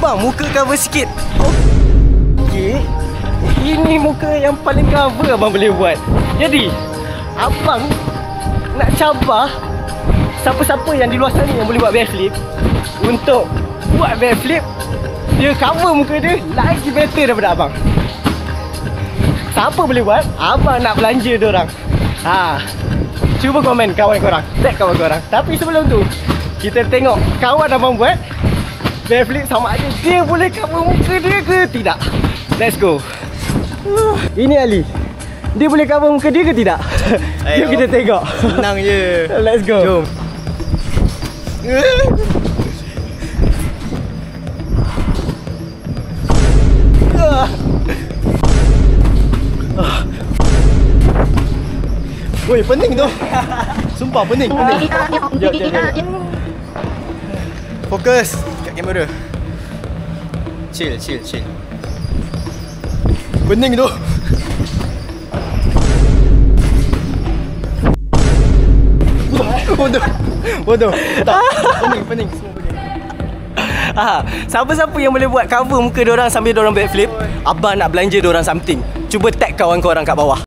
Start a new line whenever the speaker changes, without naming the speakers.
Bang, muka cover sikit. Okey. Ini muka yang paling cover abang boleh buat. Jadi, abang nak cabar siapa-siapa yang di luar sana yang boleh buat backflip untuk buat backflip, dia cover muka dia lagi better daripada abang. Siapa boleh buat? Abang nak belanja diorang. Cuba komen kawan korang, tag kawan korang. Tapi sebelum tu, kita tengok kawan abang buat backflip sama ada dia boleh cover muka dia ke tidak. Let's go. Ini Ali, dia boleh cover muka dia ke tidak? Jom kita tengok.
Senang je.
Let's go.
Jom. Woi, pening tu. Sumpah pening. Jom. Fokus kat kamera. Chill. Pening tu. Bodoh. Tak. Pening. Semua pening.
Siapa-siapa yang boleh buat cover muka diorang sambil diorang backflip, abang nak belanja diorang something. Cuba tag kawan korang kat bawah.